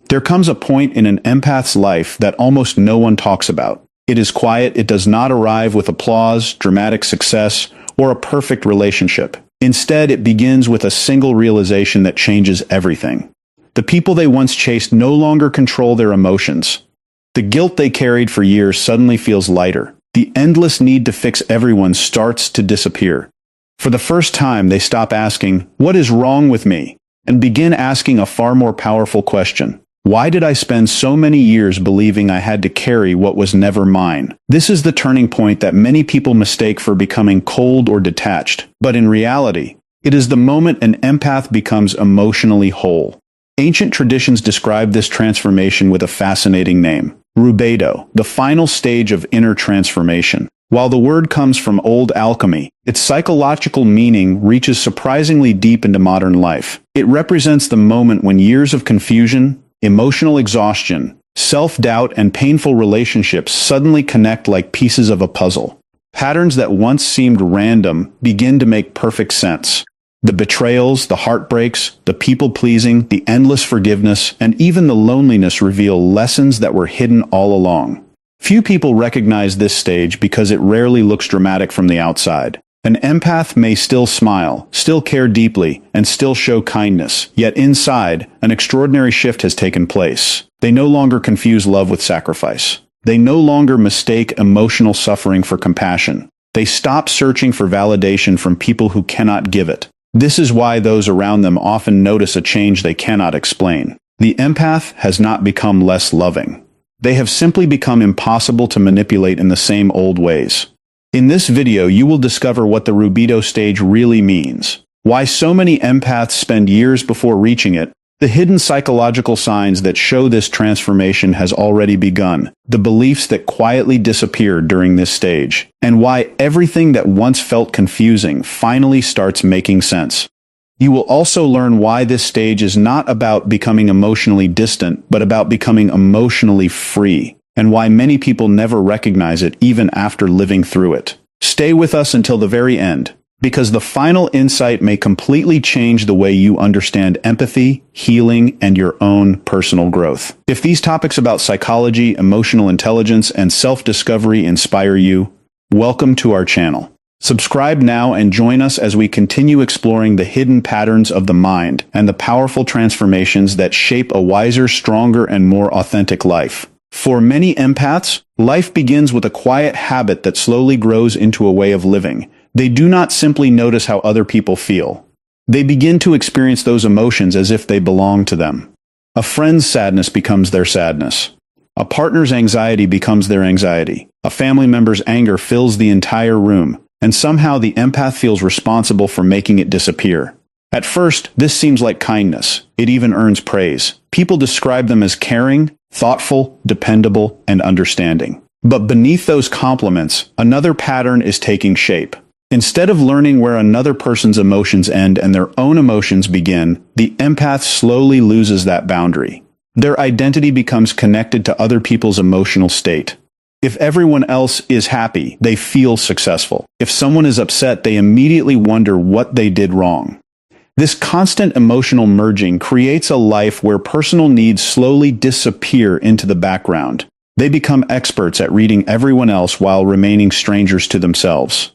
There comes a point in an empath's life that almost no one talks about. It is quiet, it does not arrive with applause, dramatic success, or a perfect relationship. Instead, it begins with a single realization that changes everything. The people they once chased no longer control their emotions. The guilt they carried for years suddenly feels lighter. The endless need to fix everyone starts to disappear. For the first time, they stop asking, "What is wrong with me?" and begin asking a far more powerful question. Why did I spend so many years believing I had to carry what was never mine? This is the turning point that many people mistake for becoming cold or detached. But in reality, it is the moment an empath becomes emotionally whole. Ancient traditions describe this transformation with a fascinating name, Rubedo, the final stage of inner transformation. While the word comes from old alchemy, its psychological meaning reaches surprisingly deep into modern life. It represents the moment when years of confusion, emotional exhaustion, self-doubt, and painful relationships suddenly connect like pieces of a puzzle. Patterns that once seemed random begin to make perfect sense. The betrayals, the heartbreaks, the people-pleasing, the endless forgiveness, and even the loneliness reveal lessons that were hidden all along. Few people recognize this stage because it rarely looks dramatic from the outside. An empath may still smile, still care deeply, and still show kindness, yet inside, an extraordinary shift has taken place. They no longer confuse love with sacrifice. They no longer mistake emotional suffering for compassion. They stop searching for validation from people who cannot give it. This is why those around them often notice a change they cannot explain. The empath has not become less loving. They have simply become impossible to manipulate in the same old ways. In this video, you will discover what the Rubedo stage really means, why so many empaths spend years before reaching it, the hidden psychological signs that show this transformation has already begun, the beliefs that quietly disappeared during this stage, and why everything that once felt confusing finally starts making sense. You will also learn why this stage is not about becoming emotionally distant, but about becoming emotionally free, and why many people never recognize it even after living through it. Stay with us until the very end, because the final insight may completely change the way you understand empathy, healing, and your own personal growth. If these topics about psychology, emotional intelligence, and self-discovery inspire you, welcome to our channel. Subscribe now and join us as we continue exploring the hidden patterns of the mind and the powerful transformations that shape a wiser, stronger, and more authentic life. For many empaths, life begins with a quiet habit that slowly grows into a way of living. They do not simply notice how other people feel. They begin to experience those emotions as if they belong to them. A friend's sadness becomes their sadness. A partner's anxiety becomes their anxiety. A family member's anger fills the entire room, and somehow the empath feels responsible for making it disappear. At first, this seems like kindness. It even earns praise. People describe them as caring, thoughtful, dependable, and understanding. But beneath those compliments, another pattern is taking shape. Instead of learning where another person's emotions end and their own emotions begin, the empath slowly loses that boundary. Their identity becomes connected to other people's emotional state. If everyone else is happy, they feel successful. If someone is upset, they immediately wonder what they did wrong. This constant emotional merging creates a life where personal needs slowly disappear into the background. They become experts at reading everyone else while remaining strangers to themselves.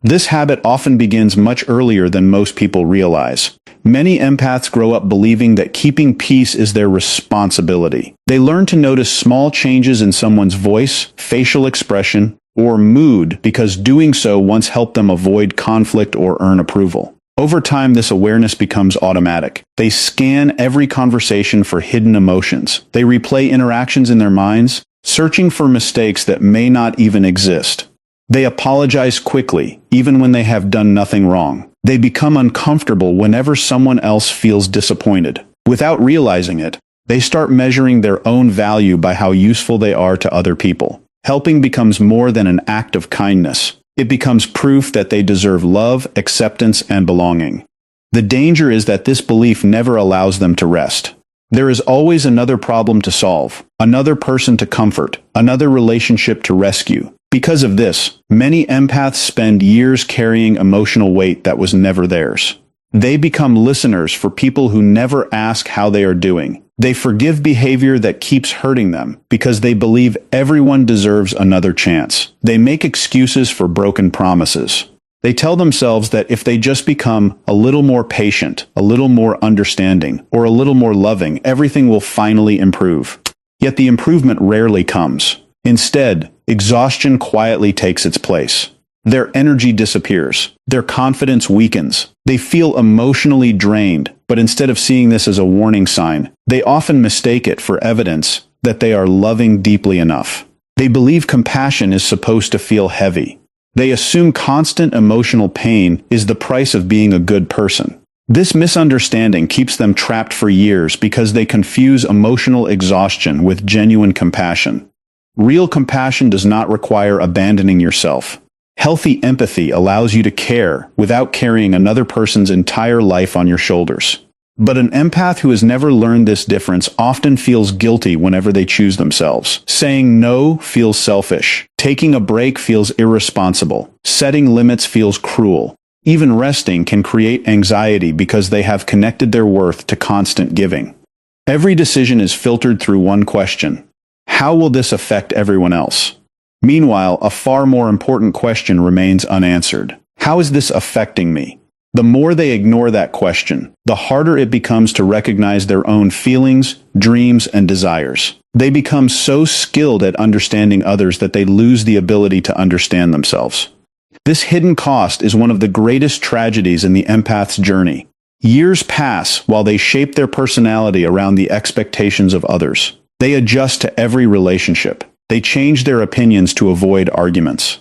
This habit often begins much earlier than most people realize. Many empaths grow up believing that keeping peace is their responsibility. They learn to notice small changes in someone's voice, facial expression, or mood because doing so once helped them avoid conflict or earn approval. Over time, this awareness becomes automatic. They scan every conversation for hidden emotions. They replay interactions in their minds, searching for mistakes that may not even exist. They apologize quickly, even when they have done nothing wrong. They become uncomfortable whenever someone else feels disappointed. Without realizing it, they start measuring their own value by how useful they are to other people. Helping becomes more than an act of kindness. It becomes proof that they deserve love, acceptance, and belonging. The danger is that this belief never allows them to rest. There is always another problem to solve, another person to comfort, another relationship to rescue. Because of this, many empaths spend years carrying emotional weight that was never theirs. They become listeners for people who never ask how they are doing, They forgive behavior that keeps hurting them because they believe everyone deserves another chance. They make excuses for broken promises. They tell themselves that if they just become a little more patient, a little more understanding, or a little more loving, everything will finally improve. Yet the improvement rarely comes. Instead, exhaustion quietly takes its place. Their energy disappears. Their confidence weakens. They feel emotionally drained, but instead of seeing this as a warning sign, they often mistake it for evidence that they are loving deeply enough. They believe compassion is supposed to feel heavy. They assume constant emotional pain is the price of being a good person. This misunderstanding keeps them trapped for years because they confuse emotional exhaustion with genuine compassion. Real compassion does not require abandoning yourself. Healthy empathy allows you to care without carrying another person's entire life on your shoulders. But an empath who has never learned this difference often feels guilty whenever they choose themselves. Saying no feels selfish. Taking a break feels irresponsible. Setting limits feels cruel. Even resting can create anxiety because they have connected their worth to constant giving. Every decision is filtered through one question: how will this affect everyone else? Meanwhile, a far more important question remains unanswered. How is this affecting me? The more they ignore that question, the harder it becomes to recognize their own feelings, dreams, and desires. They become so skilled at understanding others that they lose the ability to understand themselves. This hidden cost is one of the greatest tragedies in the empath's journey. Years pass while they shape their personality around the expectations of others. They adjust to every relationship. They change their opinions to avoid arguments.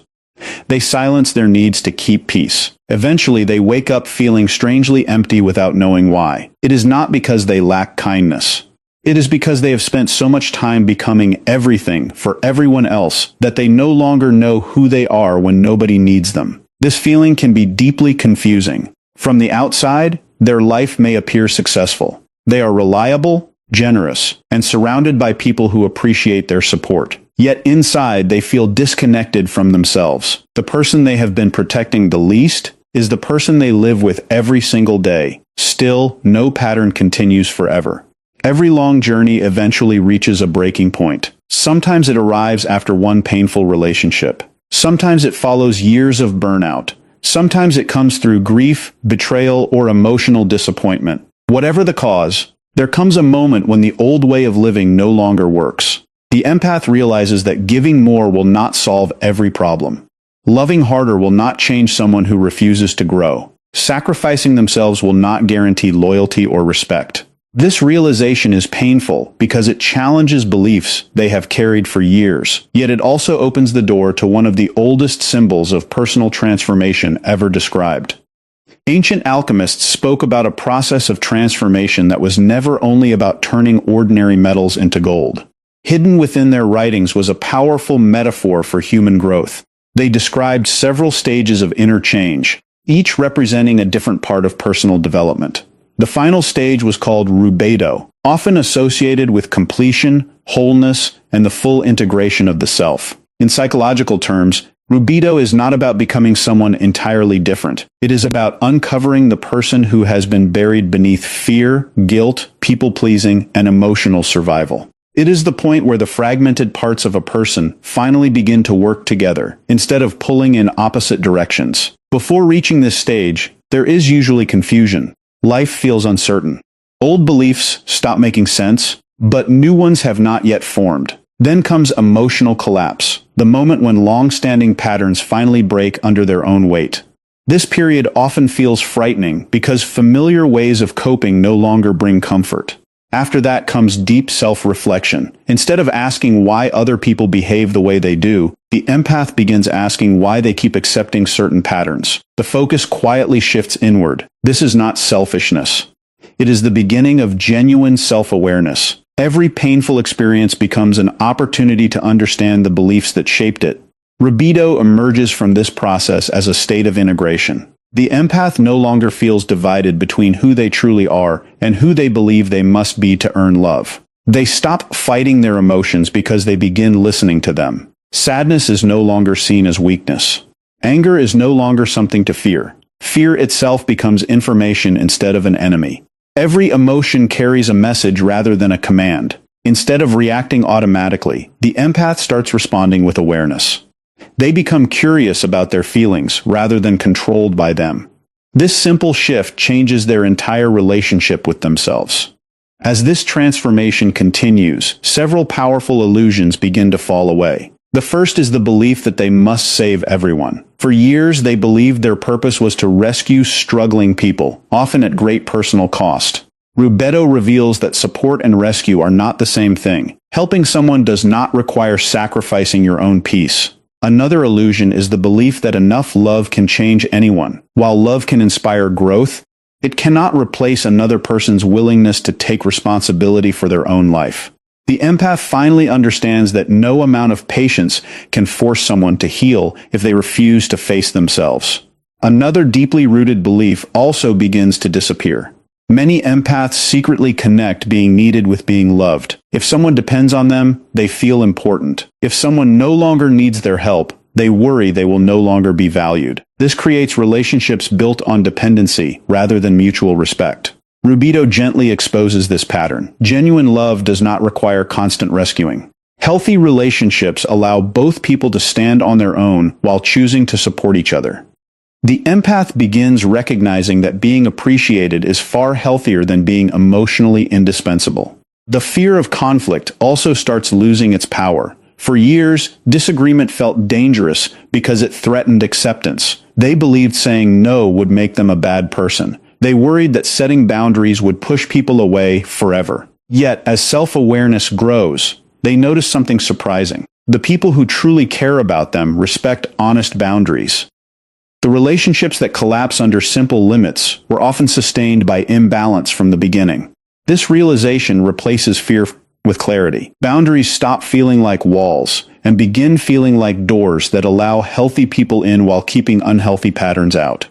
They silence their needs to keep peace. Eventually, they wake up feeling strangely empty without knowing why. It is not because they lack kindness. It is because they have spent so much time becoming everything for everyone else that they no longer know who they are when nobody needs them. This feeling can be deeply confusing. From the outside, their life may appear successful. They are reliable, generous, and surrounded by people who appreciate their support. Yet inside, they feel disconnected from themselves. The person they have been protecting the least is the person they live with every single day. Still, no pattern continues forever. Every long journey eventually reaches a breaking point. Sometimes it arrives after one painful relationship. Sometimes it follows years of burnout. Sometimes it comes through grief, betrayal, or emotional disappointment. Whatever the cause, there comes a moment when the old way of living no longer works. The empath realizes that giving more will not solve every problem. Loving harder will not change someone who refuses to grow. Sacrificing themselves will not guarantee loyalty or respect. This realization is painful because it challenges beliefs they have carried for years, yet it also opens the door to one of the oldest symbols of personal transformation ever described. Ancient alchemists spoke about a process of transformation that was never only about turning ordinary metals into gold. Hidden within their writings was a powerful metaphor for human growth. They described several stages of inner change, each representing a different part of personal development. The final stage was called Rubedo, often associated with completion, wholeness, and the full integration of the self. In psychological terms, Rubedo is not about becoming someone entirely different. It is about uncovering the person who has been buried beneath fear, guilt, people-pleasing, and emotional survival. It is the point where the fragmented parts of a person finally begin to work together, instead of pulling in opposite directions. Before reaching this stage, there is usually confusion. Life feels uncertain. Old beliefs stop making sense, but new ones have not yet formed. Then comes emotional collapse, the moment when long-standing patterns finally break under their own weight. This period often feels frightening because familiar ways of coping no longer bring comfort. After that comes deep self-reflection. Instead of asking why other people behave the way they do, the empath begins asking why they keep accepting certain patterns. The focus quietly shifts inward. This is not selfishness. It is the beginning of genuine self-awareness. Every painful experience becomes an opportunity to understand the beliefs that shaped it. Rubedo emerges from this process as a state of integration. The empath no longer feels divided between who they truly are and who they believe they must be to earn love. They stop fighting their emotions because they begin listening to them. Sadness is no longer seen as weakness. Anger is no longer something to fear. Fear itself becomes information instead of an enemy. Every emotion carries a message rather than a command. Instead of reacting automatically, the empath starts responding with awareness. They become curious about their feelings rather than controlled by them. This simple shift changes their entire relationship with themselves. As this transformation continues, several powerful illusions begin to fall away. The first is the belief that they must save everyone. For years, they believed their purpose was to rescue struggling people, often at great personal cost. Rubedo reveals that support and rescue are not the same thing. Helping someone does not require sacrificing your own peace. Another illusion is the belief that enough love can change anyone. While love can inspire growth, it cannot replace another person's willingness to take responsibility for their own life. The empath finally understands that no amount of patience can force someone to heal if they refuse to face themselves. Another deeply rooted belief also begins to disappear. Many empaths secretly connect being needed with being loved. If someone depends on them, they feel important. If someone no longer needs their help, they worry they will no longer be valued. This creates relationships built on dependency rather than mutual respect. Rubedo gently exposes this pattern. Genuine love does not require constant rescuing. Healthy relationships allow both people to stand on their own while choosing to support each other. The empath begins recognizing that being appreciated is far healthier than being emotionally indispensable. The fear of conflict also starts losing its power. For years, disagreement felt dangerous because it threatened acceptance. They believed saying no would make them a bad person. They worried that setting boundaries would push people away forever. Yet, as self-awareness grows, they notice something surprising. The people who truly care about them respect honest boundaries. The relationships that collapse under simple limits were often sustained by imbalance from the beginning. This realization replaces fear with clarity. Boundaries stop feeling like walls and begin feeling like doors that allow healthy people in while keeping unhealthy patterns out.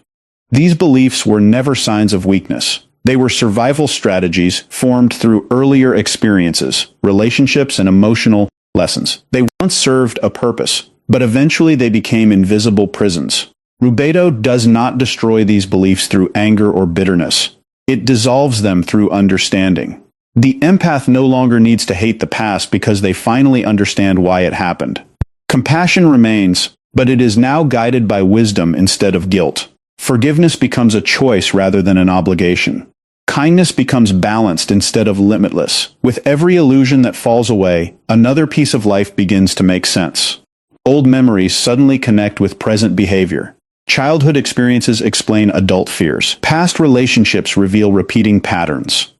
These beliefs were never signs of weakness. They were survival strategies formed through earlier experiences, relationships, and emotional lessons. They once served a purpose, but eventually they became invisible prisons. Rubedo does not destroy these beliefs through anger or bitterness. It dissolves them through understanding. The empath no longer needs to hate the past because they finally understand why it happened. Compassion remains, but it is now guided by wisdom instead of guilt. Forgiveness becomes a choice rather than an obligation. Kindness becomes balanced instead of limitless. With every illusion that falls away, another piece of life begins to make sense. Old memories suddenly connect with present behavior. Childhood experiences explain adult fears. Past relationships reveal repeating patterns.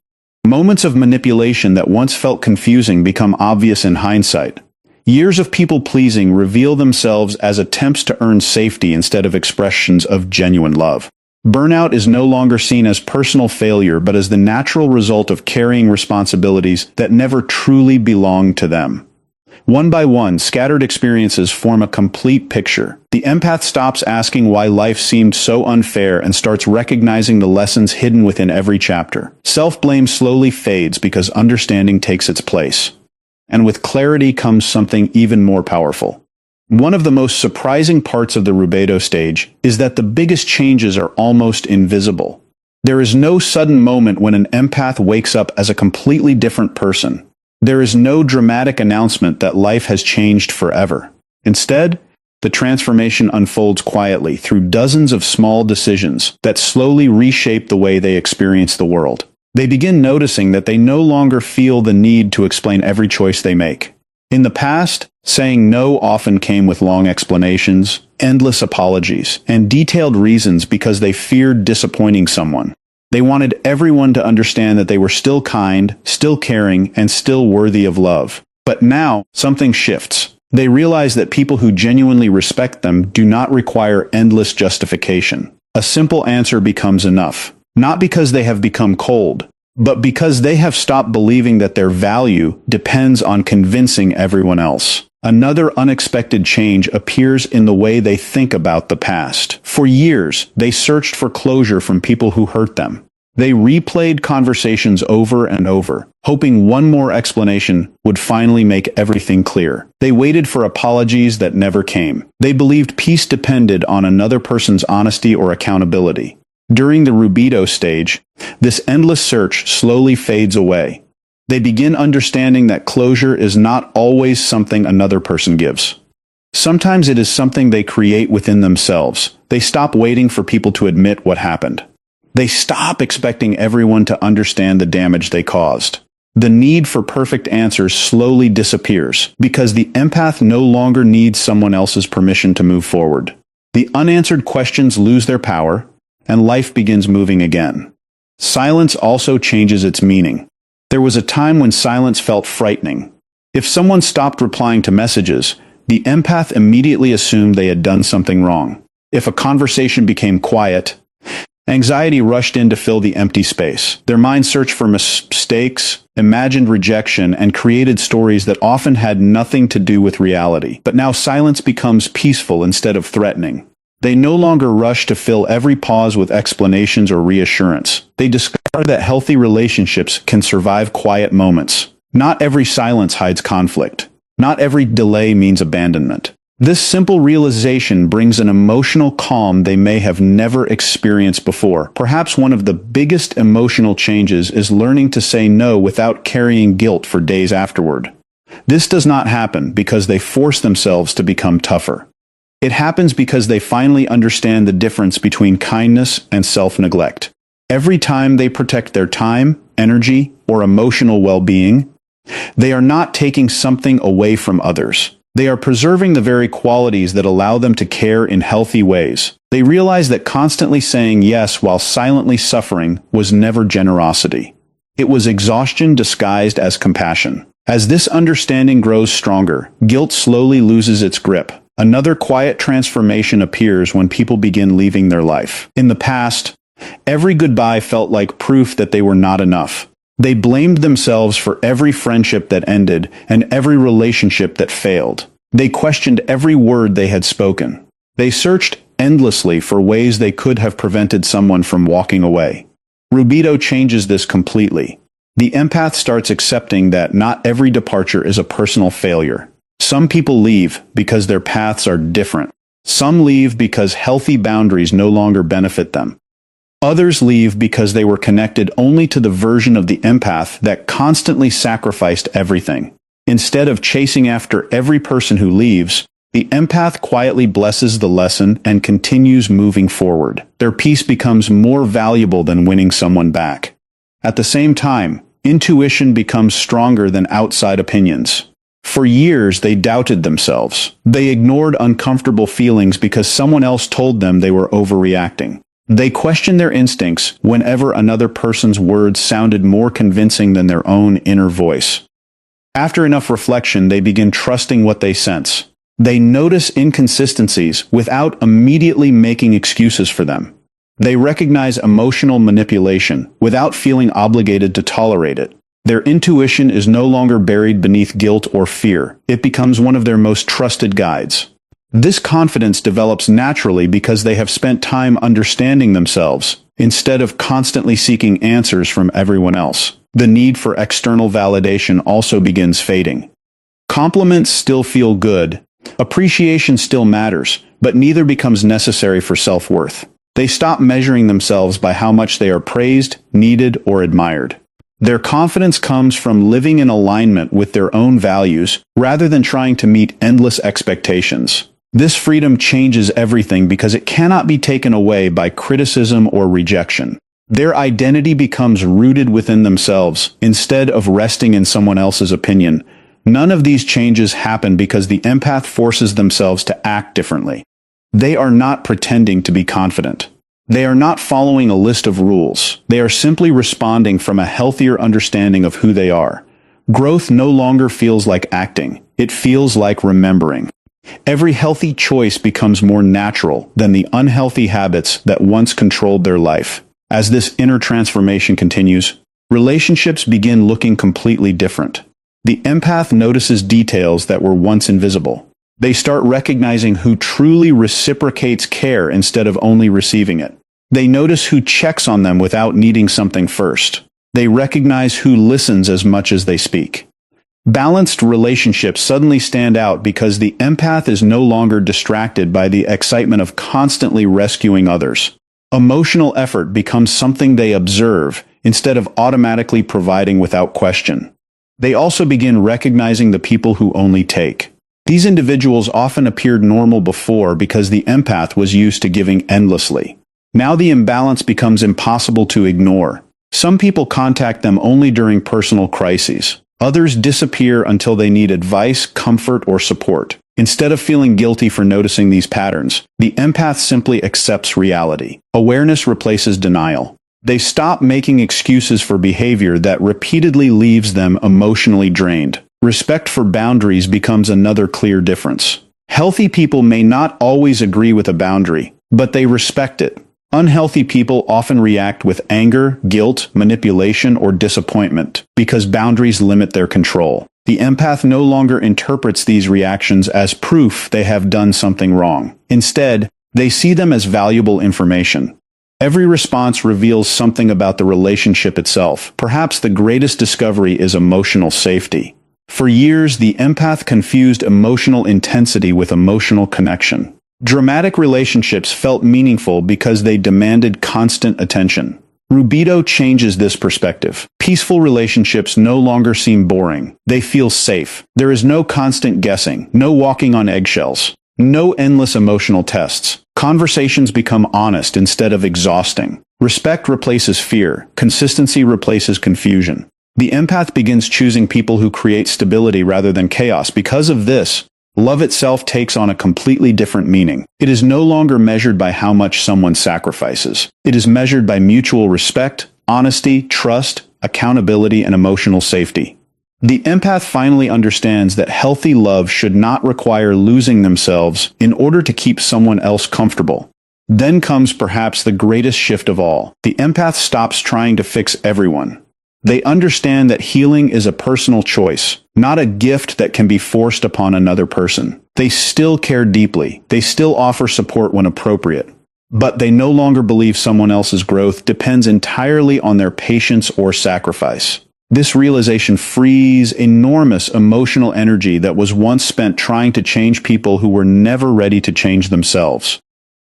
Moments of manipulation that once felt confusing become obvious in hindsight. Years of people-pleasing reveal themselves as attempts to earn safety instead of expressions of genuine love. Burnout is no longer seen as personal failure but as the natural result of carrying responsibilities that never truly belonged to them. One by one, scattered experiences form a complete picture. The empath stops asking why life seemed so unfair and starts recognizing the lessons hidden within every chapter. Self-blame slowly fades because understanding takes its place. And with clarity comes something even more powerful. One of the most surprising parts of the Rubedo stage is that the biggest changes are almost invisible. There is no sudden moment when an empath wakes up as a completely different person. There is no dramatic announcement that life has changed forever. Instead, the transformation unfolds quietly through dozens of small decisions that slowly reshape the way they experience the world. They begin noticing that they no longer feel the need to explain every choice they make. In the past, saying no often came with long explanations, endless apologies, and detailed reasons because they feared disappointing someone. They wanted everyone to understand that they were still kind, still caring, and still worthy of love. But now, something shifts. They realize that people who genuinely respect them do not require endless justification. A simple answer becomes enough. Not because they have become cold, but because they have stopped believing that their value depends on convincing everyone else. Another unexpected change appears in the way they think about the past. For years, they searched for closure from people who hurt them. They replayed conversations over and over, hoping one more explanation would finally make everything clear. They waited for apologies that never came. They believed peace depended on another person's honesty or accountability. During the Rubedo stage, this endless search slowly fades away. They begin understanding that closure is not always something another person gives. Sometimes it is something they create within themselves. They stop waiting for people to admit what happened. They stop expecting everyone to understand the damage they caused. The need for perfect answers slowly disappears because the empath no longer needs someone else's permission to move forward. The unanswered questions lose their power, and life begins moving again. Silence also changes its meaning. There was a time when silence felt frightening. If someone stopped replying to messages, the empath immediately assumed they had done something wrong. If a conversation became quiet, anxiety rushed in to fill the empty space. Their mind searched for mistakes, imagined rejection, and created stories that often had nothing to do with reality. But now silence becomes peaceful instead of threatening. They no longer rush to fill every pause with explanations or reassurance. They discover that healthy relationships can survive quiet moments. Not every silence hides conflict. Not every delay means abandonment. This simple realization brings an emotional calm they may have never experienced before. Perhaps one of the biggest emotional changes is learning to say no without carrying guilt for days afterward. This does not happen because they force themselves to become tougher. It happens because they finally understand the difference between kindness and self-neglect. Every time they protect their time, energy, or emotional well-being, they are not taking something away from others. They are preserving the very qualities that allow them to care in healthy ways. They realize that constantly saying yes while silently suffering was never generosity. It was exhaustion disguised as compassion. As this understanding grows stronger, guilt slowly loses its grip. Another quiet transformation appears when people begin leaving their life. In the past, every goodbye felt like proof that they were not enough. They blamed themselves for every friendship that ended and every relationship that failed. They questioned every word they had spoken. They searched endlessly for ways they could have prevented someone from walking away. Rubedo changes this completely. The empath starts accepting that not every departure is a personal failure. Some people leave because their paths are different. Some leave because healthy boundaries no longer benefit them. Others leave because they were connected only to the version of the empath that constantly sacrificed everything. Instead of chasing after every person who leaves, the empath quietly blesses the lesson and continues moving forward. Their peace becomes more valuable than winning someone back. At the same time, intuition becomes stronger than outside opinions. For years, they doubted themselves. They ignored uncomfortable feelings because someone else told them they were overreacting. They questioned their instincts whenever another person's words sounded more convincing than their own inner voice. After enough reflection, they begin trusting what they sense. They notice inconsistencies without immediately making excuses for them. They recognize emotional manipulation without feeling obligated to tolerate it. Their intuition is no longer buried beneath guilt or fear. It becomes one of their most trusted guides. This confidence develops naturally because they have spent time understanding themselves, instead of constantly seeking answers from everyone else. The need for external validation also begins fading. Compliments still feel good, appreciation still matters, but neither becomes necessary for self-worth. They stop measuring themselves by how much they are praised, needed, or admired. Their confidence comes from living in alignment with their own values rather than trying to meet endless expectations. This freedom changes everything because it cannot be taken away by criticism or rejection. Their identity becomes rooted within themselves instead of resting in someone else's opinion. None of these changes happen because the empath forces themselves to act differently. They are not pretending to be confident. They are not following a list of rules. They are simply responding from a healthier understanding of who they are. Growth no longer feels like acting. It feels like remembering. Every healthy choice becomes more natural than the unhealthy habits that once controlled their life. As this inner transformation continues, relationships begin looking completely different. The empath notices details that were once invisible. They start recognizing who truly reciprocates care instead of only receiving it. They notice who checks on them without needing something first. They recognize who listens as much as they speak. Balanced relationships suddenly stand out because the empath is no longer distracted by the excitement of constantly rescuing others. Emotional effort becomes something they observe instead of automatically providing without question. They also begin recognizing the people who only take. These individuals often appeared normal before because the empath was used to giving endlessly. Now the imbalance becomes impossible to ignore. Some people contact them only during personal crises. Others disappear until they need advice, comfort, or support. Instead of feeling guilty for noticing these patterns, the empath simply accepts reality. Awareness replaces denial. They stop making excuses for behavior that repeatedly leaves them emotionally drained. Respect for boundaries becomes another clear difference. Healthy people may not always agree with a boundary, but they respect it. Unhealthy people often react with anger, guilt, manipulation, or disappointment because boundaries limit their control. The empath no longer interprets these reactions as proof they have done something wrong. Instead, they see them as valuable information. Every response reveals something about the relationship itself. Perhaps the greatest discovery is emotional safety. For years, the empath confused emotional intensity with emotional connection. Dramatic relationships felt meaningful because they demanded constant attention. Rubedo changes this perspective. Peaceful relationships no longer seem boring. They feel safe. There is no constant guessing, no walking on eggshells, no endless emotional tests. Conversations become honest instead of exhausting. Respect replaces fear. Consistency replaces confusion. The empath begins choosing people who create stability rather than chaos. Because of this, love itself takes on a completely different meaning. It is no longer measured by how much someone sacrifices. It is measured by mutual respect, honesty, trust, accountability, and emotional safety. The empath finally understands that healthy love should not require losing themselves in order to keep someone else comfortable. Then comes perhaps the greatest shift of all. The empath stops trying to fix everyone. They understand that healing is a personal choice, not a gift that can be forced upon another person. They still care deeply. They still offer support when appropriate. But they no longer believe someone else's growth depends entirely on their patience or sacrifice. This realization frees enormous emotional energy that was once spent trying to change people who were never ready to change themselves.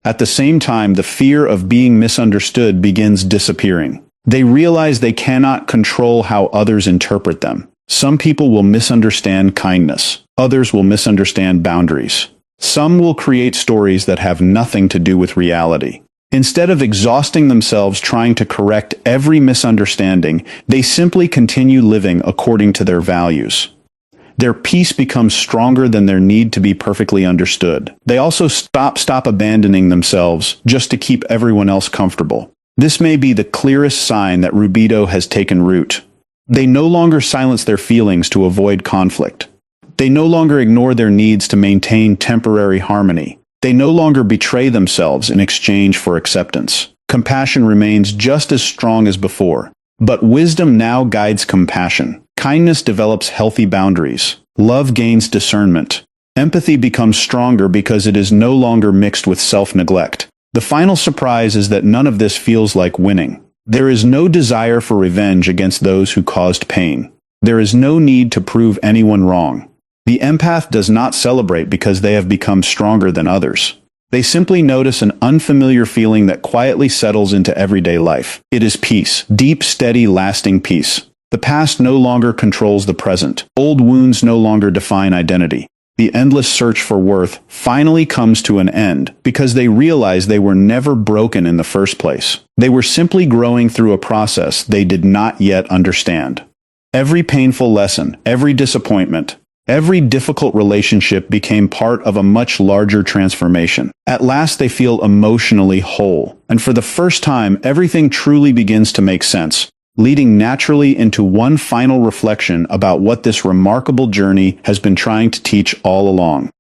At the same time, the fear of being misunderstood begins disappearing. They realize they cannot control how others interpret them. Some people will misunderstand kindness. Others will misunderstand boundaries. Some will create stories that have nothing to do with reality. Instead of exhausting themselves trying to correct every misunderstanding, they simply continue living according to their values. Their peace becomes stronger than their need to be perfectly understood. They also stop abandoning themselves just to keep everyone else comfortable. This may be the clearest sign that Rubedo has taken root. They no longer silence their feelings to avoid conflict. They no longer ignore their needs to maintain temporary harmony. They no longer betray themselves in exchange for acceptance. Compassion remains just as strong as before. But wisdom now guides compassion. Kindness develops healthy boundaries. Love gains discernment. Empathy becomes stronger because it is no longer mixed with self-neglect. The final surprise is that none of this feels like winning. There is no desire for revenge against those who caused pain. There is no need to prove anyone wrong. The empath does not celebrate because they have become stronger than others. They simply notice an unfamiliar feeling that quietly settles into everyday life. It is peace, deep, steady, lasting peace. The past no longer controls the present. Old wounds no longer define identity. The endless search for worth finally comes to an end because they realize they were never broken in the first place. They were simply growing through a process they did not yet understand. Every painful lesson, every disappointment, every difficult relationship became part of a much larger transformation. At last they feel emotionally whole, and for the first time everything truly begins to make sense, leading naturally into one final reflection about what this remarkable journey has been trying to teach all along.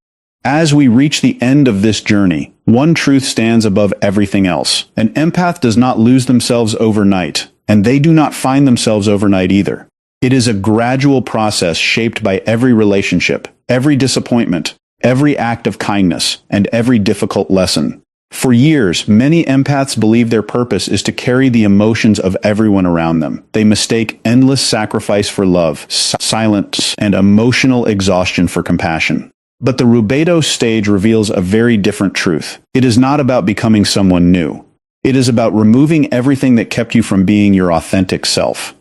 As we reach the end of this journey, one truth stands above everything else. An empath does not lose themselves overnight, and they do not find themselves overnight either. It is a gradual process shaped by every relationship, every disappointment, every act of kindness, and every difficult lesson. For years, many empaths believe their purpose is to carry the emotions of everyone around them. They mistake endless sacrifice for love, silence, and emotional exhaustion for compassion. But the Rubedo stage reveals a very different truth. It is not about becoming someone new. It is about removing everything that kept you from being your authentic self.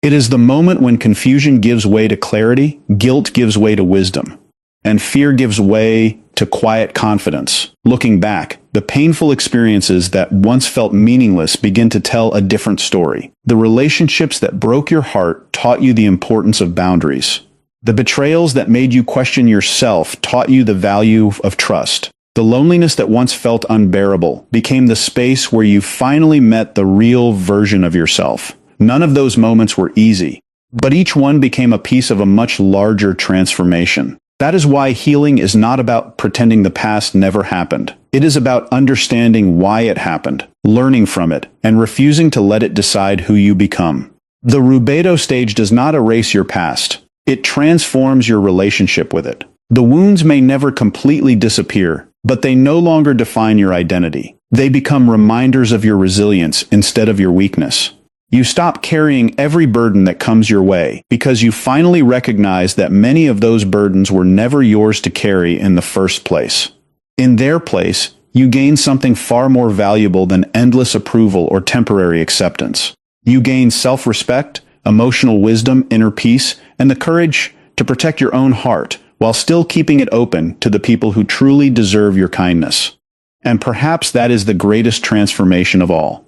It is the moment when confusion gives way to clarity, guilt gives way to wisdom, and fear gives way to quiet confidence. Looking back, the painful experiences that once felt meaningless begin to tell a different story. The relationships that broke your heart taught you the importance of boundaries. The betrayals that made you question yourself taught you the value of trust. The loneliness that once felt unbearable became the space where you finally met the real version of yourself. None of those moments were easy, but each one became a piece of a much larger transformation. That is why healing is not about pretending the past never happened. It is about understanding why it happened, learning from it, and refusing to let it decide who you become. The Rubedo stage does not erase your past. It transforms your relationship with it. The wounds may never completely disappear, but they no longer define your identity. They become reminders of your resilience instead of your weakness. You stop carrying every burden that comes your way because you finally recognize that many of those burdens were never yours to carry in the first place. In their place, you gain something far more valuable than endless approval or temporary acceptance. You gain self-respect, emotional wisdom, inner peace, and the courage to protect your own heart while still keeping it open to the people who truly deserve your kindness. And perhaps that is the greatest transformation of all.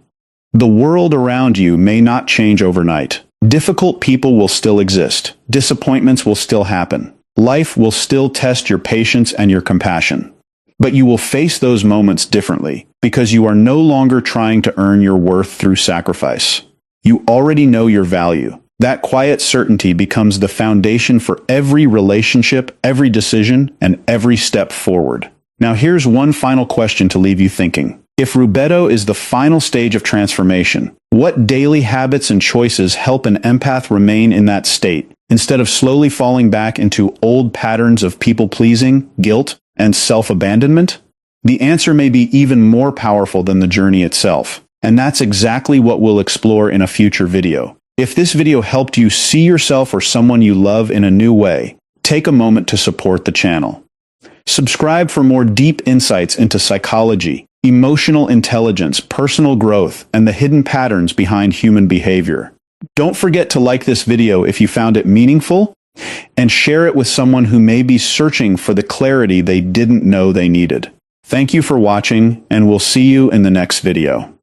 The world around you may not change overnight. Difficult people will still exist. Disappointments will still happen. Life will still test your patience and your compassion. But you will face those moments differently because you are no longer trying to earn your worth through sacrifice. You already know your value. That quiet certainty becomes the foundation for every relationship, every decision, and every step forward. Now here's one final question to leave you thinking. If Rubedo is the final stage of transformation, what daily habits and choices help an empath remain in that state, instead of slowly falling back into old patterns of people-pleasing, guilt, and self-abandonment? The answer may be even more powerful than the journey itself, and that's exactly what we'll explore in a future video. If this video helped you see yourself or someone you love in a new way, take a moment to support the channel. Subscribe for more deep insights into psychology, emotional intelligence, personal growth, and the hidden patterns behind human behavior. Don't forget to like this video if you found it meaningful, and share it with someone who may be searching for the clarity they didn't know they needed. Thank you for watching, and we'll see you in the next video.